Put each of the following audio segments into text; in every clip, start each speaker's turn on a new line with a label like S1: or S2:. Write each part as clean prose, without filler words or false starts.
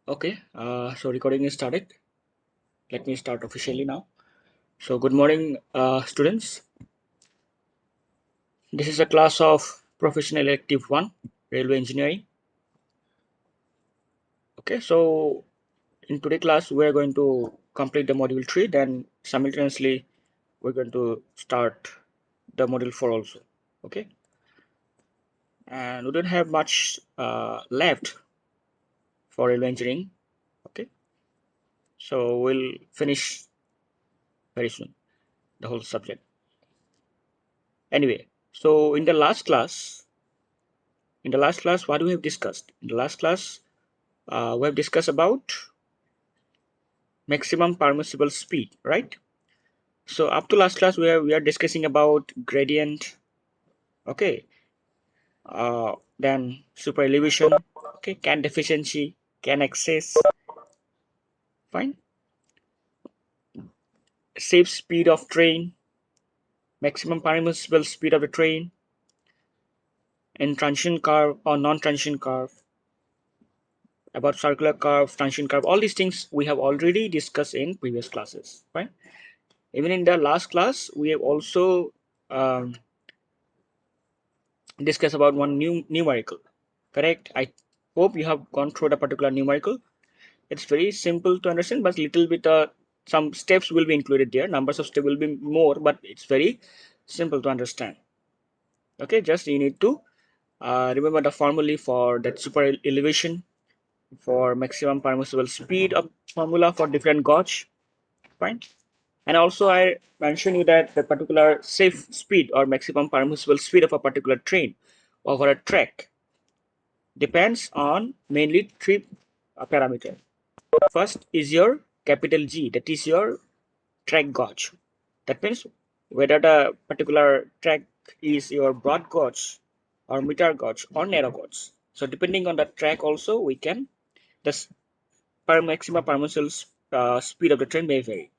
S1: Okay, so recording is started. Let me start officially now. So, good morning, students. This is a class of Professional Elective 1, Railway Engineering. Okay, so in today's class, we are going to complete the module 3, then simultaneously, we're going to start the module 4 also. Okay, and we don't have much left for railway engineering. Okay, so we'll finish very soon the whole subject. Anyway, so in the last class, what we have discussed? In the last class, we have discussed about maximum permissible speed, right? So up to last class, we are discussing about gradient, okay, then super elevation, okay, can deficiency, can excess, fine, safe speed of train, maximum permissible speed of the train, and transition curve or non-transition curve, about circular curve, transition curve, all these things we have already discussed in previous classes, right? Even in the last class, we have also um, discussed about one new numerical, correct? I hope you have gone through the particular numerical. It's very simple to understand, but little bit some steps will be included there. Numbers of steps will be more, but it's very simple to understand. Okay, just you need to remember the formula for that super elevation, for maximum permissible speed of formula for different gauge, fine. And also I mentioned you that the particular safe speed or maximum permissible speed of a particular train over a track depends on mainly three parameters. First is your capital G, that is your track gauge. That means whether the particular track is your broad gauge or meter gauge or narrow gauge. So depending on the track also we can the per maximum permissible speed of the train may vary.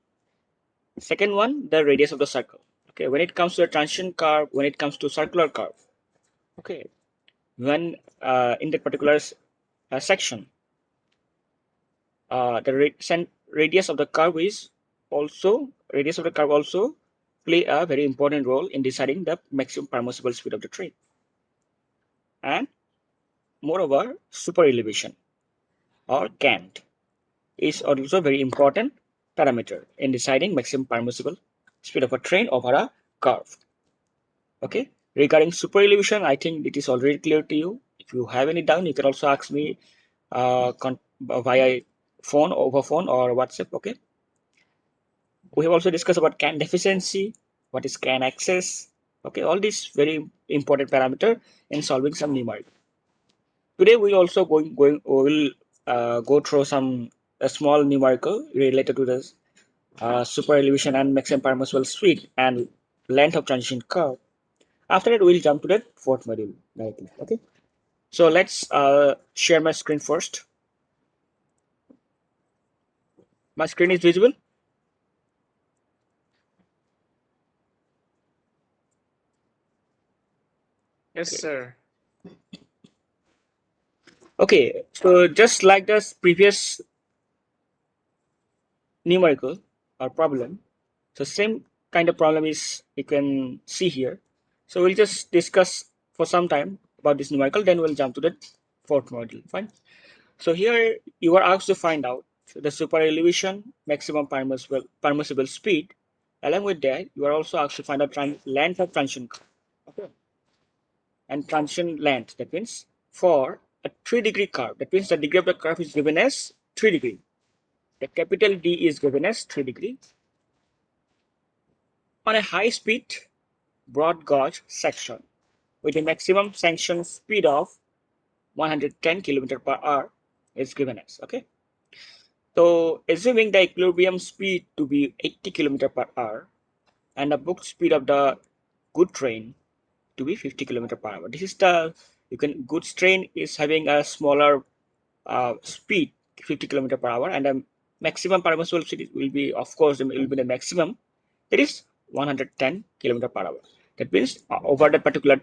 S1: Second one, the radius of the circle. Okay, when it comes to a transition curve, when it comes to circular curve, okay, when in that particular section, the radius of the curve is also radius of the curve also play a very important role in deciding the maximum permissible speed of the train. And moreover, super elevation or cant is also very important parameter in deciding maximum permissible speed of a train over a curve. Okay, regarding super elevation, I think it is already clear to you. If you have any doubt, you can also ask me via phone, over phone or WhatsApp. Okay, we have also discussed about can deficiency, what is can access. Okay, all these very important parameter in solving some numeric. Today we also will go through some a small numerical related to this super elevation and maximum permissible speed and length of transition curve. After that, we'll jump to the fourth module directly. Okay. So let's share my screen first. My screen is visible.
S2: Yes,
S1: Okay.
S2: sir.
S1: Okay. So just like the previous numerical or problem, so same kind of problem is you can see here. So we'll just discuss for some time about this numerical, then we'll jump to the fourth module. Fine. So here you are asked to find out the super elevation, maximum permissible speed. Along with that, you are also asked to find out length of transition curve. Okay. And transition length. That means for a 3-degree curve, that means the degree of the curve is given as 3 degree. The capital D is given as 3 degree. On a high speed broad gauge section with a maximum sanctioned speed of 110 km per hour is given as. Okay. So assuming the equilibrium speed to be 80 km per hour and the booked speed of the good train to be 50 km per hour. This is the goods train is having a smaller speed 50 km per hour and the maximum permissible speed will be, of course, it will be the maximum, that is 110 km per hour. That means over that particular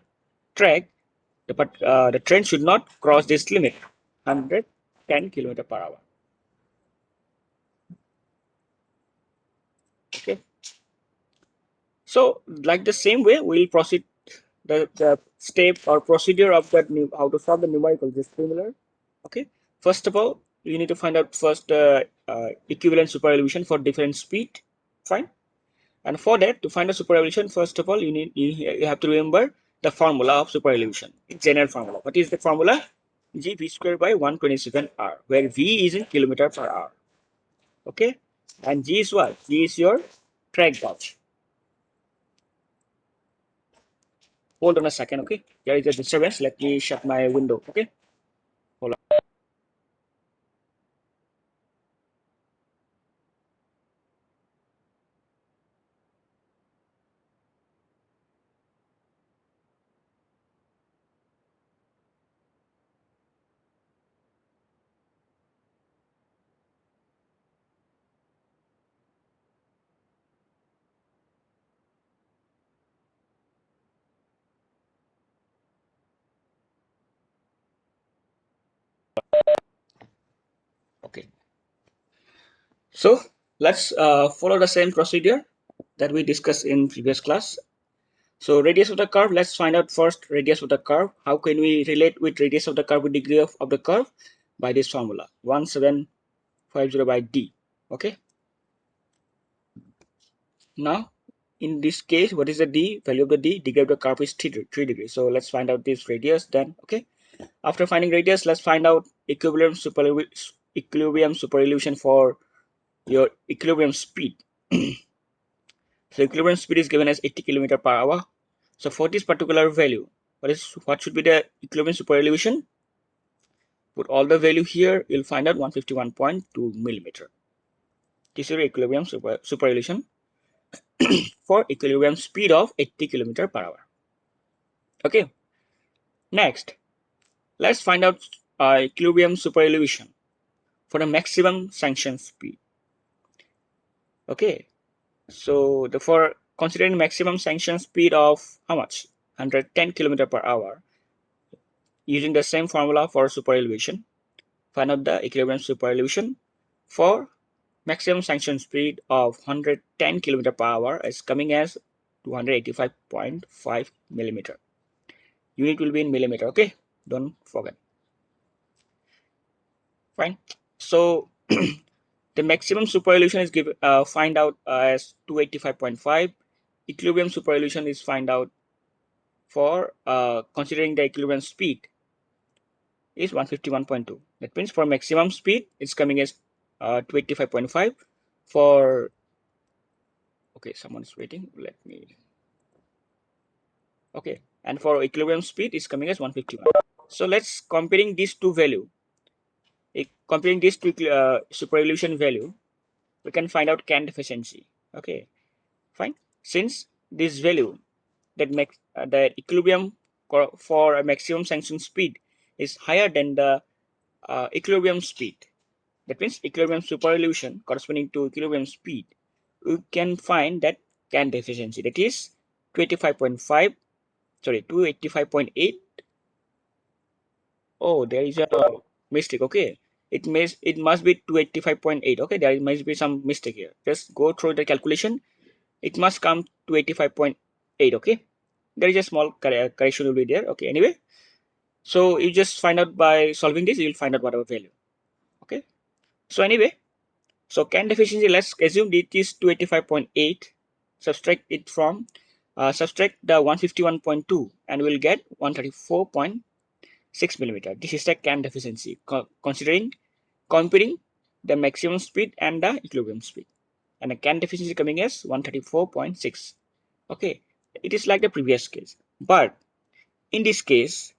S1: track the train should not cross this limit 110 km per hour. So like the same way, we'll proceed the step or procedure of that new how to solve the numerical is similar. Okay. First of all, you need to find out first equivalent superevolution for different speed. Fine. And for that, to find a superevolution, first of all, you have to remember the formula of superevolution. General formula. What is the formula? G v square by 127 r, where v is in kilometer per hour. Okay. And g is what? G is your track gauge. Hold on a second, okay? There is a disturbance. Let me shut my window, okay? Hold on. Okay. So let's follow the same procedure that we discussed in previous class. So radius of the curve, let's find out first radius of the curve. How can we relate with radius of the curve with degree of the curve? By this formula, 1750 by d. Okay. Now, in this case, what is the d? Value of the d? Degree of the curve is 3 degrees. So let's find out this radius then. Okay. After finding radius, let's find out equilibrium superillusion for your equilibrium speed. So equilibrium speed is given as 80 kilometer per hour. So for this particular value, what should be the equilibrium superillusion? Put all the value here, you'll find out 151.2 millimeter. This is your equilibrium superillusion for equilibrium speed of 80 kilometer per hour. Okay. Next, let's find out equilibrium superillusion for the maximum sanction speed. Okay. So for considering maximum sanction speed of how much? 110 kilometer per hour, using the same formula for superillusion, find out the equilibrium superillusion for maximum sanction speed of 110 kilometer per hour is coming as 285.5 millimeter. Unit will be in millimeter. Okay, don't forget. Fine. So the maximum superillusion is given find out as 285.5. Equilibrium superillusion is find out for considering the equilibrium speed is 151.2. That means for maximum speed it's coming as 285.5. For okay, someone's waiting. Let me. Okay, and for equilibrium speed is coming as 151. So let's comparing these two value. Comparing these two superillusion value, we can find out Kant efficiency. Okay, fine. Since this value that makes the equilibrium for a maximum sanction speed is higher than the equilibrium speed. That means equilibrium superillusion corresponding to equilibrium speed. We can find that Kant efficiency, that is 285.5. Sorry, 285.8. Oh, there is a mistake. Okay, it must be 285.8. Okay, there must be some mistake here. Just go through the calculation. It must come to 85.8. Okay, there is a small correction will be there. Okay, anyway, so you just find out by solving this, you'll find out whatever value. Okay, so anyway, so Kant efficiency, let's assume it is 285.8. Subtract it from subtract the 151.2 and we'll get 134.6 millimeter. This is the Kant efficiency considering comparing the maximum speed and the equilibrium speed. And the Kant efficiency coming as 134.6. Okay, it is like the previous case. But in this case,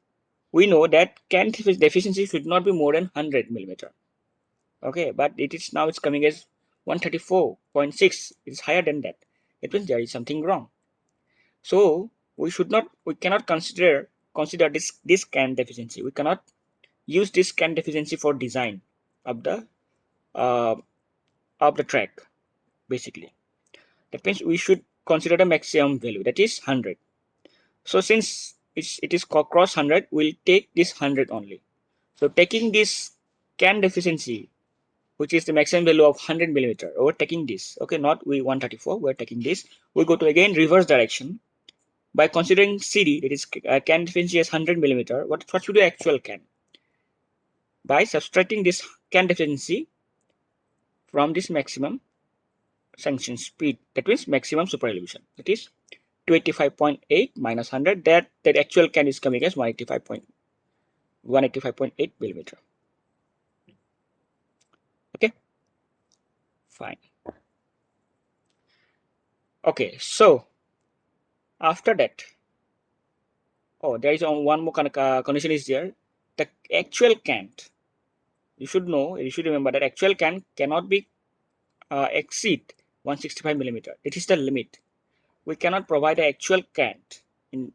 S1: we know that Kant efficiency should not be more than 100 millimeter. Okay, but it is now it's coming as 134.6. It's higher than that. It means there is something wrong. So we cannot consider this Kant efficiency. We cannot use this Kant efficiency for design of uh, the track basically. That means we should consider the maximum value, that is 100. So since it is cross 100, we'll take this 100 only. So taking this Kant efficiency, which is the maximum value of 100 millimeter. We're taking this, okay, not we 134, we're taking this. We go to again reverse direction. By considering CD, that is can deficiency as 100 millimeter, what should be actual can? By subtracting this can deficiency from this maximum sanction speed, that means maximum super elevation, that is 285.8 minus 100, that actual can is coming as 185.8 millimeter. Okay, fine. Okay, so after that, oh, there is one more condition is there. The actual can't. You should know, you should remember that actual cannot be exceed 165 millimeter. It is the limit. We cannot provide an actual cant in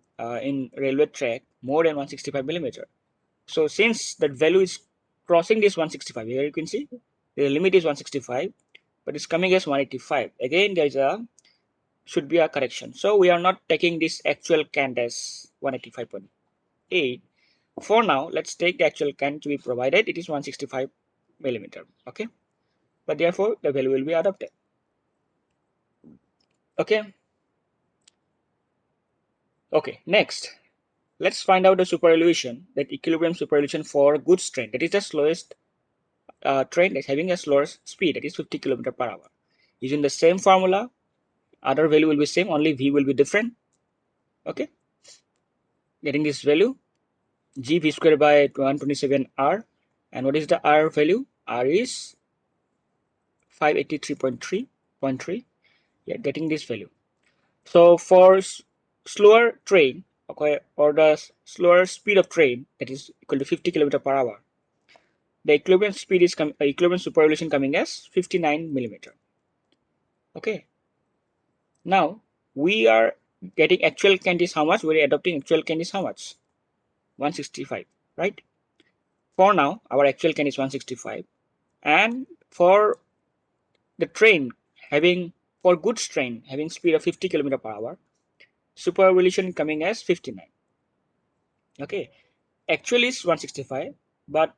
S1: railway track more than 165 millimeter. So since that value is crossing this 165, here you can see the limit is 165, but it's coming as 185. Again, there is a should be a correction. So we are not taking this actual cant as 185.8. For now, let's take the actual cant to be provided. It is 165 millimeter. Okay, but therefore the value will be adopted. Okay. Okay, next, let's find out the superelevation, that equilibrium superelevation for goods train. That is the slowest train that's having a slower speed, that is 50 km per hour. Using the same formula, other value will be same, only V will be different. Okay, getting this value, G V square by 127 R. And what is the R value? R is 583.3. Yeah, getting this value. So for slower train, okay, or the slower speed of train, that is equal to 50 km per hour, the equilibrium speed is equilibrium superelevation coming as 59 millimeter. Okay. Now we are getting actual cant is how much? We're adopting actual cant is how much? 165, right? For now, our actual cant is 165, and for the train having for goods train having speed of 50 km per hour, superelevation coming as 59. Okay, actually is 165, but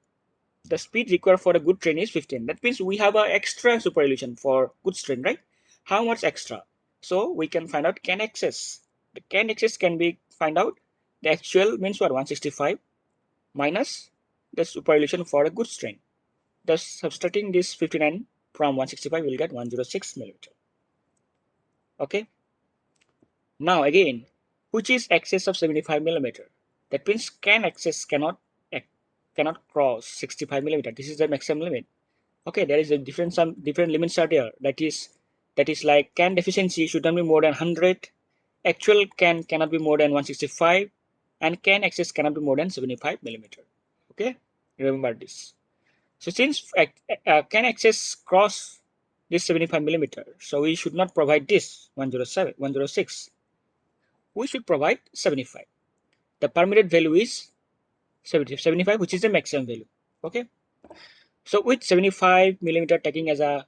S1: the speed required for a good train is 15. That means we have an extra superelevation for goods train, right? How much extra? So we can find out can excess. The can excess can be find out. The actual means what? 165 minus the superelevation for a goods train. Thus subtracting this 59 from 165, we'll get 106 millimeter. Okay. Now again, which is excess of 75 millimeter? That means can excess cannot cross 65 millimeter. This is the maximum limit. Okay, there is a different some different limits are there. That is like can deficiency should not be more than 100, actual cannot be more than 165, and can excess cannot be more than 75 millimeter. Okay, remember this. So since can excess cross this 75 millimeter, so we should not provide this 107 106. We should provide 75. The permitted value is 75, which is the maximum value. Okay, so with 75 millimeter taking as a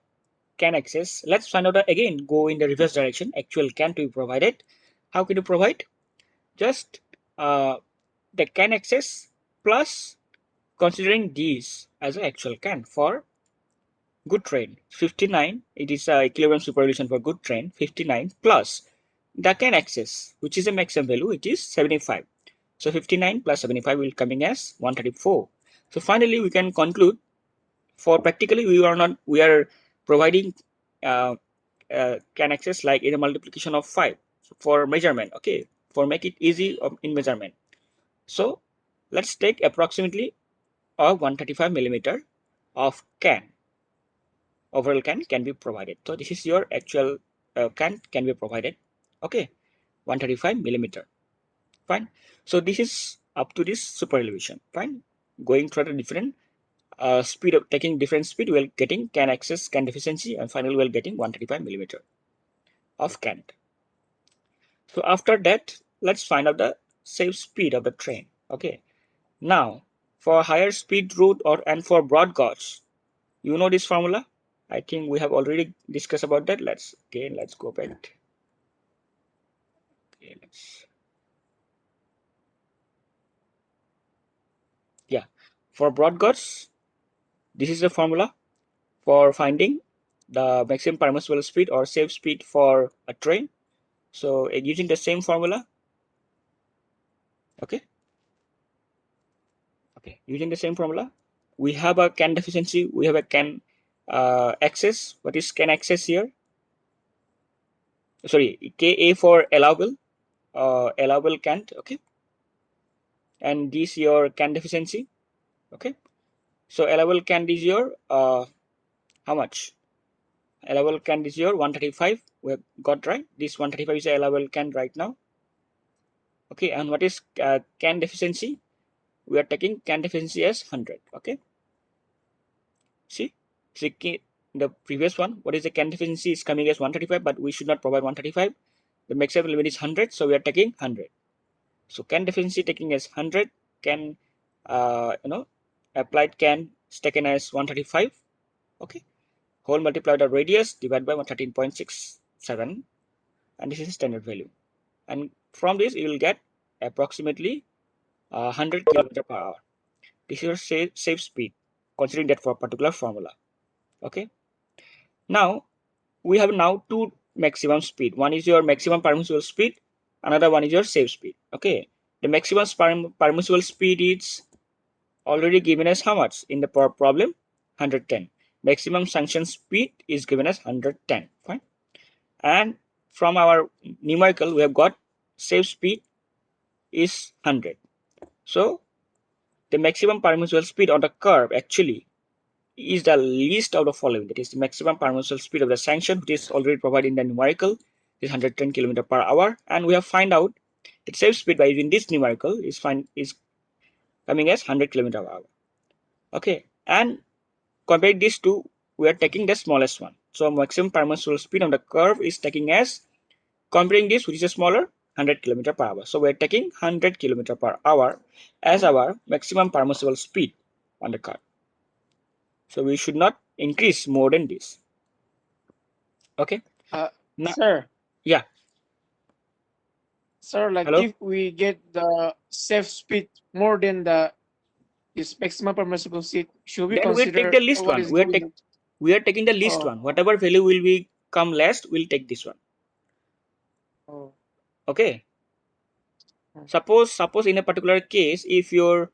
S1: can access, let's find out again, go in the reverse direction, actual can to be provided. How can you provide? Just the can access plus considering these as an actual can for good train 59, it is a equilibrium superelevation for good train 59 plus the can access, which is a maximum value, it is 75. So 59 plus 75 will coming as 134. So finally we can conclude, for practically we are providing can access like in a multiplication of 5 for measurement. Okay, for make it easy in measurement. So let's take approximately a 135 millimeter of can, overall can be provided. So this is your actual can be provided. Okay, 135 millimeter. Fine. So this is up to this super elevation. Fine. Going through the different speed of taking different speed, we're getting can access, can deficiency, and finally we're getting 135 millimeter of can. So after that, let's find out the safe speed of the train. Okay. Now, for higher speed route and for broad gauge, you know this formula. I think we have already discussed about that. Let's go back. Okay, yeah. For broad gauge, this is the formula. for finding the maximum permissible speed or safe speed for a train. So using the same formula, okay, using the same formula, we have a can deficiency, we have a can excess. What is can excess here? Sorry, Ka for allowable, allowable can't, okay, and this your can deficiency, okay. So allowable can is your how much? Allowable can is your 135. We have got right. This 135 is allowable can right now. Okay, and what is can deficiency? We are taking can deficiency as 100. Okay, see, the previous one, what is the can deficiency is coming as 135, but we should not provide 135. The maximum limit is 100, so we are taking 100. So can deficiency taking as 100, can applied can is taken as 135. Okay, whole multiplied by radius divided by 113.67, and this is standard value. And from this you will get approximately 100 km per hour. This is your safe speed, considering that for a particular formula. Okay. Now we have now two maximum speed. One is your maximum permissible speed. Another one is your safe speed. Okay. The maximum permissible speed is already given as how much in the problem? 110. Maximum sanction speed is given as 110. Fine. And from our numerical, we have got safe speed is 100. So the maximum permissible speed on the curve actually is the least of the following. That is the maximum permissible speed of the sanction, which is already provided in the numerical, is 110 km per hour, and we have find out that safe speed by using this numerical is coming as 100 km per hour. Okay, and compare these two, we are taking the smallest one. So maximum permissible speed on the curve is taking as, comparing this, which is smaller, 100 km per hour. So we are taking 100 km per hour as our maximum permissible speed on the curve. So we should not increase more than this. Okay. Now,
S2: Sir,
S1: yeah.
S2: sir, like
S1: Hello.
S2: if we get the safe speed more than the is maximum permissible speed, should we
S1: Then we take
S2: consider
S1: the least
S2: what
S1: one.
S2: is given?
S1: We are taking the least
S2: Oh,
S1: one. Whatever value will be come last, we'll take this one.
S2: oh,
S1: Okay.
S2: oh,
S1: Suppose in a particular case, if your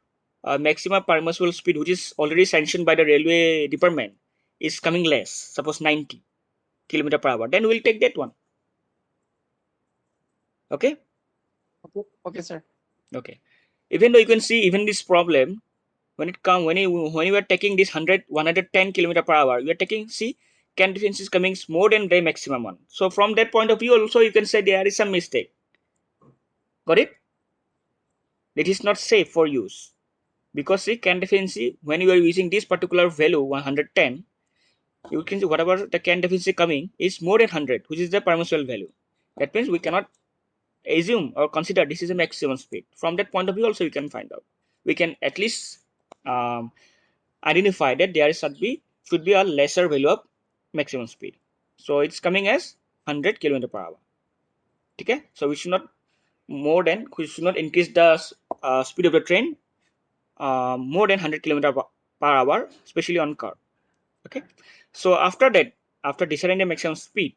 S1: maximum permissible speed, which is already sanctioned by the railway department, is coming less, suppose 90 km per hour, then we'll take that one. Okay.
S2: okay, okay, sir.
S1: Okay. Even though you can see, even this problem, when you are taking this 110 km per hour, you are taking, see, can difference is coming more than the maximum one. So from that point of view also you can say there is some mistake. Got it? It is not safe for use, because see, can deficiency, when you are using this particular value 110, you can see whatever the can deficiency coming is more than 100, which is the permissible value. That means we cannot assume or consider this is a maximum speed. From that point of view also you can find out, we can at least um, identify that there should be a lesser value of maximum speed. So it's coming as 100 km per hour. Okay, so we should not increase the speed of the train more than 100 km per hour, especially on car. Okay, so after that, after deciding the maximum speed,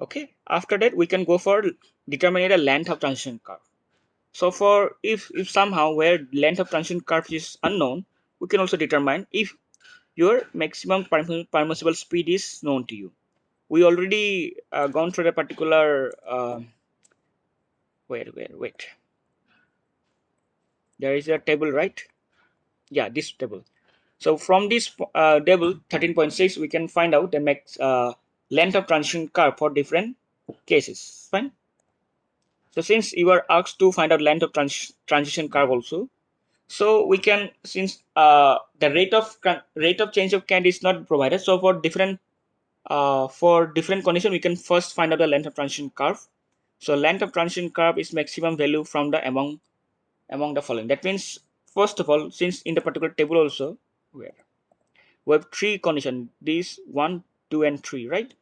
S1: okay, after that we can go for determining the length of transition curve. So for if somehow where length of transition curve is unknown, we can also determine if your maximum permissible speed is known to you. We already gone through the particular wait, there is a table, right? Yeah, this table. So from this table 13.6 we can find out the max length of transition curve for different cases. Fine. So since you are asked to find out length of transition curve also, so we can, since the rate of change of current is not provided, so for different condition we can first find out the length of transition curve. So length of transition curve is maximum value from the among the following. That means, first of all, since in the particular table also where we have three condition, these 1, 2 and 3, right?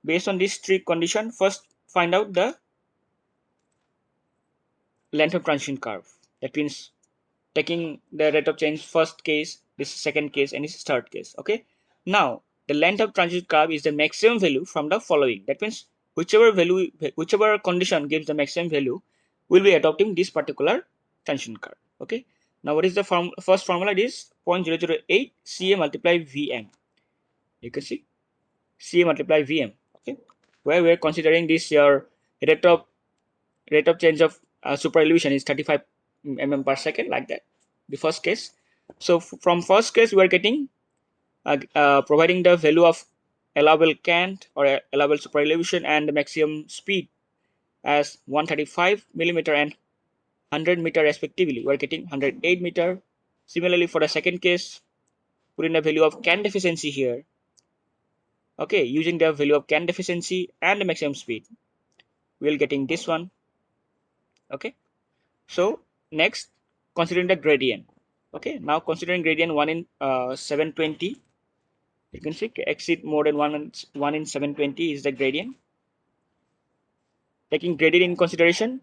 S1: Based on these three condition, first find out the length of transition curve. That means taking the rate of change first case, this second case, and this third case. Okay, Now, the length of transition curve is the maximum value from the following. That means whichever condition gives the maximum value, will be adopting this particular transition curve. Okay. Now, what is the first formula? It is 0.008 Ca multiply Vm. You can see Ca multiply Vm. Okay, where we are considering this your rate of change of super elevation is 35 mm per second, like that. The first case. So from first case, we are getting providing the value of allowable cant or allowable super elevation and the maximum speed as 135 millimeter and 100 meter respectively. We are getting 108 meter. Similarly, for the second case, put in the value of cant deficiency here. Okay, using the value of cant deficiency and the maximum speed, we are getting this one. Okay, so next, considering the gradient. Okay, now considering gradient 1 in 720, you can see exceed more than 1 in 720 is the gradient. Taking gradient in consideration,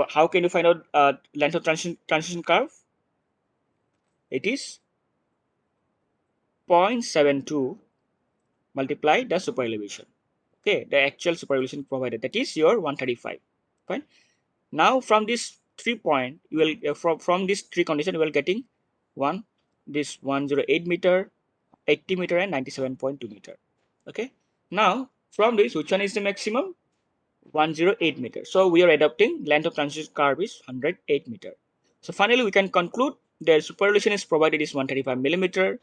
S1: how can you find out length of transition curve? It is 0.72 multiply the super elevation. Okay, the actual super elevation provided, that is your 135. Fine. Now from this 3 point, you will from this three condition, you will getting one this 108 meter, 80 meter, and 97.2 meter. Okay. Now from this, which one is the maximum? 108 meter. So we are adopting length of transition curve is 108 meter. So finally, we can conclude the super elevation is provided is 135 millimeter,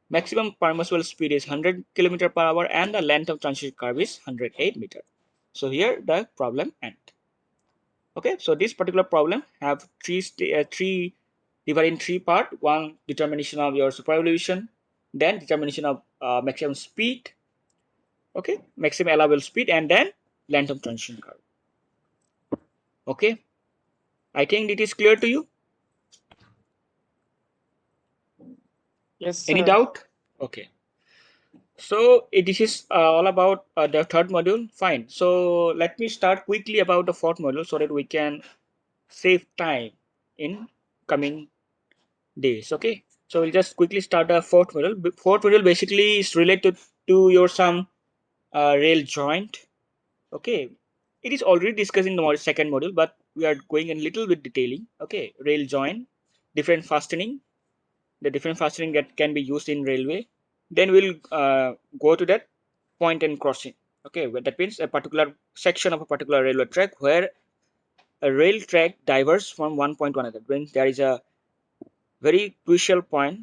S1: maximum permissible speed is 100 kilometer per hour, and the length of transition curve is 108 meter. So here the problem ends. Okay, so this particular problem have three divided in three part. One, determination of your super elevation, then determination of maximum speed, okay, maximum allowable speed, and then length of transition curve. Okay, I think it is clear to you.
S2: Yes,
S1: Any
S2: sir.
S1: doubt? Okay, so this is all about the third module. Fine, so let me start quickly about the fourth module so that we can save time in coming days. Okay, so we'll just quickly start the fourth module. Fourth module basically is related to your some rail joint. Okay, it is already discussed in the second module, but we are going in little bit detailing. Okay, rail joint, different fastening, the different fastening that can be used in railway. Then we'll go to that point and crossing. Okay, well, that means a particular section of a particular railway track where a rail track diverges from one point to another. When there is a very crucial point,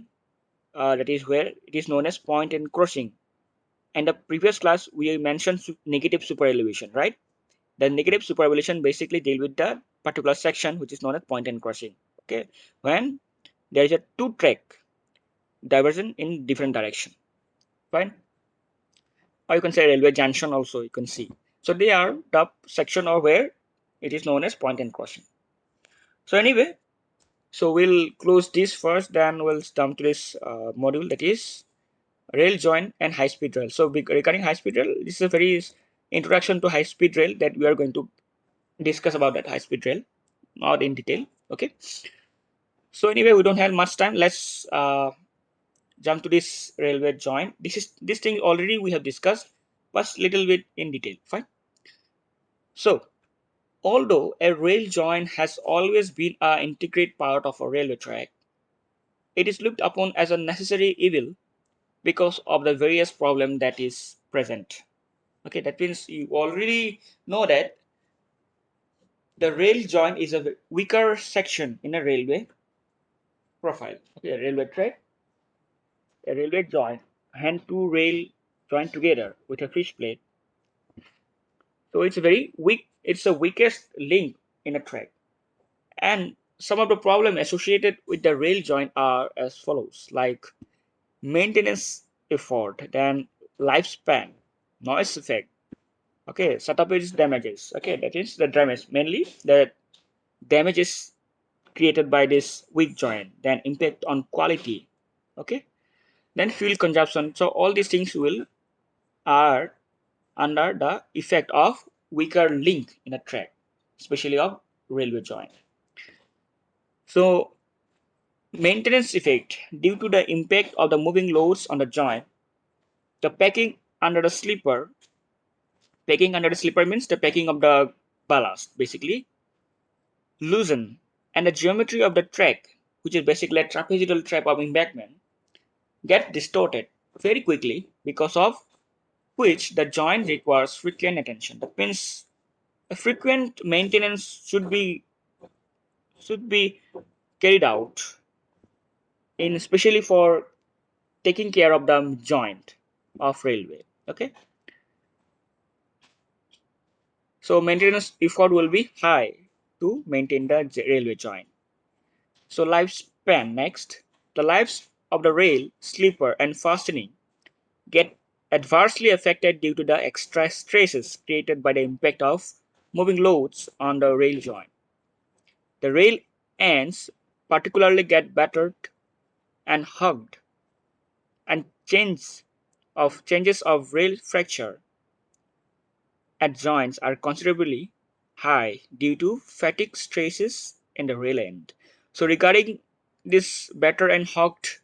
S1: that is where it is known as point and crossing. And the previous class we mentioned negative super elevation, right? The negative super elevation basically deal with the particular section which is known as point and crossing. Okay, when there is a two track diversion in different direction. Fine. Or you can say railway junction also, you can see. So they are the section of where it is known as point and crossing. So anyway, so we'll close this first, then we'll jump to this module, that is rail joint and high speed rail. So regarding high speed rail, this is a very introduction to high speed rail that we are going to discuss about that high speed rail, not in detail. Okay. So anyway, we don't have much time. Let's jump to this railway joint. This thing already we have discussed, but little bit in detail. Fine. So although a rail joint has always been an integrate part of a railway track, it is looked upon as a necessary evil because of the various problem that is present. Okay, that means you already know that the rail joint is a weaker section in a railway profile. Okay, a railway track, a railway joint, and two rail joined together with a fish plate. So it's very weak. It's the weakest link in a track. And some of the problems associated with the rail joint are as follows, like maintenance effort, then lifespan, noise effect. Okay, setup is damages. Okay, that is the damage, mainly the damages created by this weak joint, then impact on quality. Okay, then fuel consumption. So all these things will are under the effect of weaker link in a track, especially of railway joint. So maintenance effect, due to the impact of the moving loads on the joint, The packing under the sleeper, packing under the sleeper means the packing of the ballast basically loosen, and the geometry of the track, which is basically a trapezoidal trap of embankment, get distorted very quickly, because of which the joint requires frequent attention. That means a frequent maintenance should be carried out in especially for taking care of the joint of railway. Okay, so maintenance effort will be high to maintain the railway joint. So lifespan next, the lives of the rail, sleeper, and fastening get adversely affected due to the extra stresses created by the impact of moving loads on the rail joint. The rail ends particularly get battered and hugged, and changes of rail fracture at joints are considerably high due to fatigue stresses in the rail end. So regarding this battered and hugged,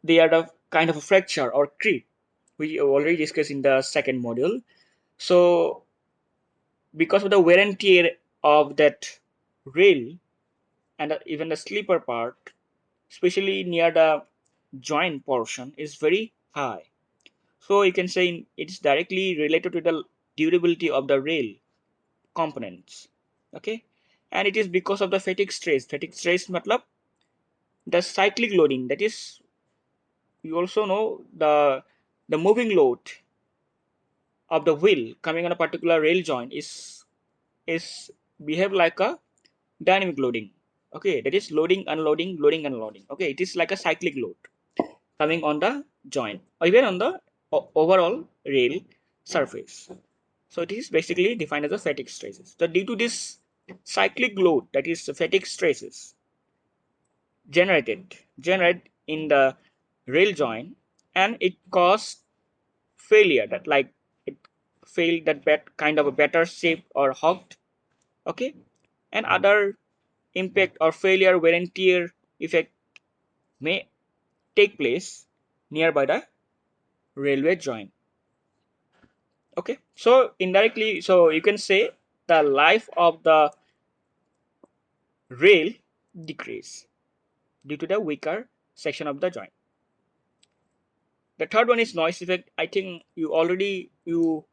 S1: they are the kind of a fracture or creep we already discussed in the second module. So because of the wear and tear of that rail and even the sleeper part, especially near the joint portion, is very high. So you can say it's directly related to the durability of the rail components. Okay, and it is because of the fatigue stress. Fatigue stress matlab the cyclic loading. That is, you also know the moving load of the wheel coming on a particular rail joint is behave like a dynamic loading. Okay, that is loading, unloading, loading, unloading. Okay, it is like a cyclic load coming on the joint or even on the overall rail surface. So it is basically defined as a fatigue stresses. So due to this cyclic load, that is the fatigue stresses generate in the rail joint, and it causes failure that like it failed that kind of a better shape or hooked. Okay, and other impact or failure wear and tear effect may take place nearby the railway joint. Okay, so indirectly, so you can say the life of the rail decrease due to the weaker section of the joint. The third one is noise effect. I think you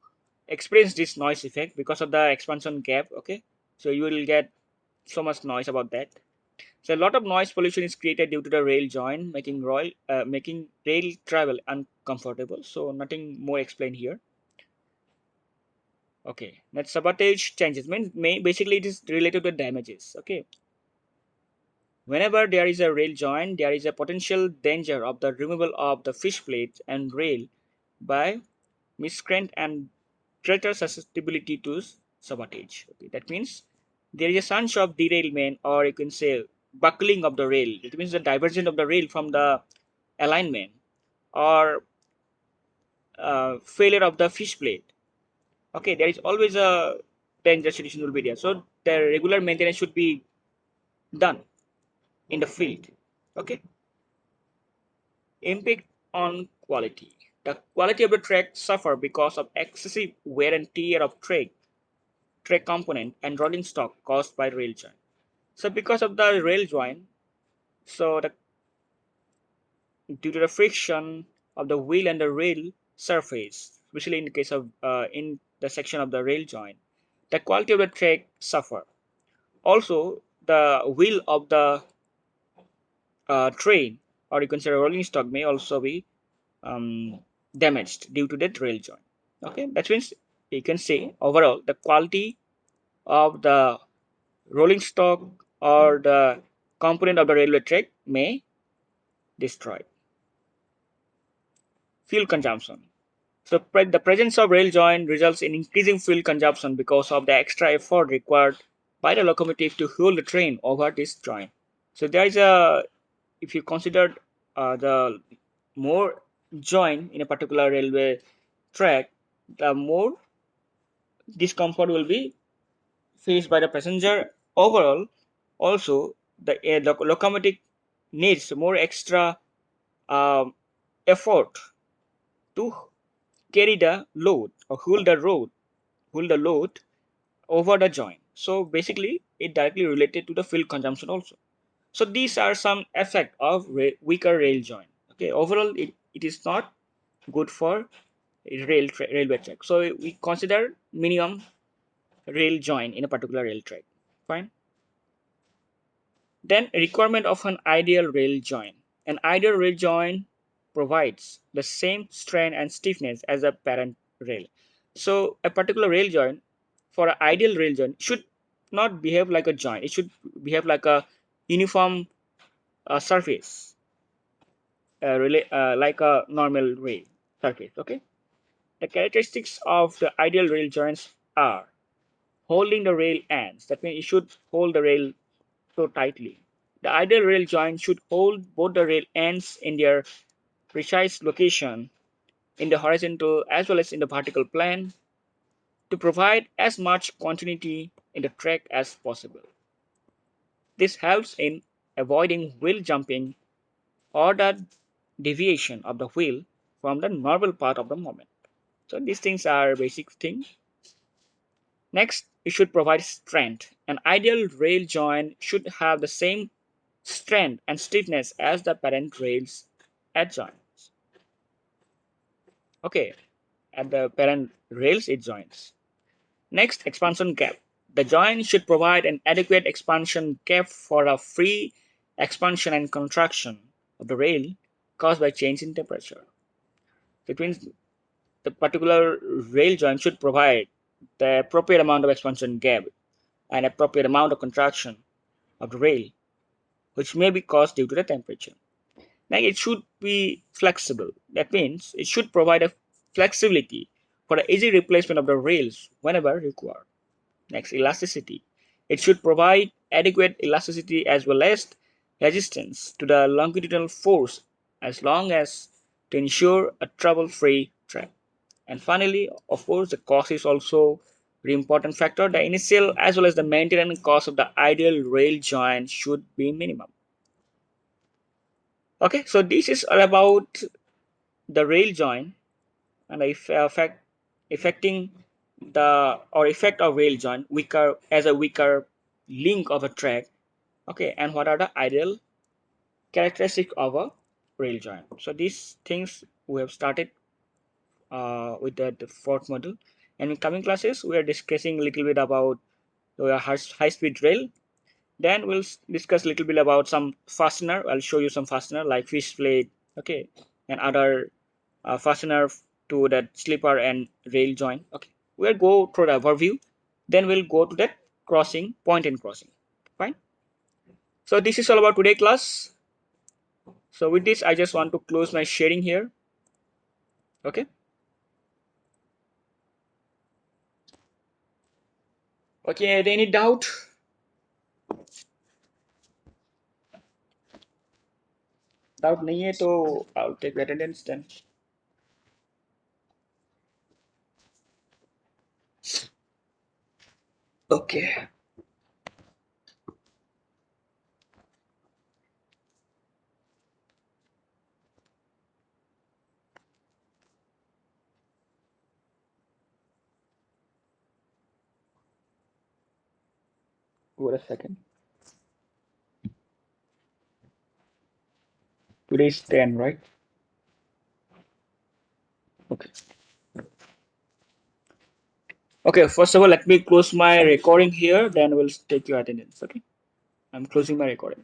S1: experience this noise effect because of the expansion gap. Okay, so you will get so much noise about that. So a lot of noise pollution is created due to the rail joint, making rail travel uncomfortable. So nothing more explained here. Okay, next sabotage changes means basically it is related to damages. Okay, whenever there is a rail joint, there is a potential danger of the removal of the fish plate and rail by miscreant and greater susceptibility to sabotage. Okay, that means there is a chance of derailment, or you can say buckling of the rail. It means the divergence of the rail from the alignment, or failure of the fish plate. Okay, there is always a danger situation will be there. So the regular maintenance should be done in the field. Okay, impact on quality. The quality of the track suffer because of excessive wear and tear of track component and rolling stock caused by rail joint. So because of the rail joint, so due to the friction of the wheel and the rail surface, especially in the case of in the section of the rail joint, the quality of the track suffer. Also, the wheel of the train, or you consider rolling stock, may also be um, damaged due to that rail joint. Okay, that means you can say overall the quality of the rolling stock or the component of the railway track may destroy. Fuel consumption. So the presence of rail joint results in increasing fuel consumption because of the extra effort required by the locomotive to hold the train over this joint. So there is a, if you consider the more joint in a particular railway track, the more discomfort will be faced by the passenger. Overall, also the locomotive needs more extra um, effort to carry the load or hold the load over the joint. So basically, it directly related to the fuel consumption also. So these are some effect of weaker rail joint. Okay, overall, it is not good for railway track. So we consider minimum rail joint in a particular rail track. Fine. Then requirement of an ideal rail joint. An ideal rail joint provides the same strength and stiffness as a parent rail. So a particular rail joint for an ideal rail joint should not behave like a joint. It should behave like a uniform surface, like a normal rail surface. Okay. The characteristics of the ideal rail joints are holding the rail ends. That means it should hold the rail so tightly. The ideal rail joint should hold both the rail ends in their precise location in the horizontal as well as in the vertical plane to provide as much continuity in the track as possible. This helps in avoiding wheel jumping or the deviation of the wheel from the normal path of the movement. So these things are basic things. Next, it should provide strength. An ideal rail joint should have the same strength and stiffness as the parent rails at joints. Okay, at the parent rails it joins. Next, expansion gap. The joint should provide an adequate expansion gap for a free expansion and contraction of the rail caused by change in temperature. It means the particular rail joint should provide the appropriate amount of expansion gap and appropriate amount of contraction of the rail, which may be caused due to the temperature. Now, it should be flexible. That means it should provide a flexibility for the easy replacement of the rails whenever required. Next, elasticity. It should provide adequate elasticity as well as resistance to the longitudinal force as long as to ensure a trouble-free track. And finally, of course, the cost is also the important factor. The initial as well as the maintenance cost of the ideal rail joint should be minimum. Okay, so this is all about the rail joint and the affecting the or effect of rail joint weaker as a weaker link of a track. Okay, and what are the ideal characteristics of a rail joint? So these things we have started with the fourth module, and in coming classes we are discussing a little bit about the high speed rail. Then we'll discuss a little bit about some fastener. I'll show you some fastener like fish plate, okay, and other fastener to that slipper and rail joint. Okay, we'll go through the overview. Then we'll go to that crossing, point and crossing. Fine. So this is all about today class. So with this, I just want to close my sharing here. Okay. Okay. Any doubt? Doubt नहीं है तो I'll take attendance then. Okay. Wait a second. Today's 10, right? Okay. Okay, first of all, let me close my recording here, then we'll take your attendance. Okay, I'm closing my recording.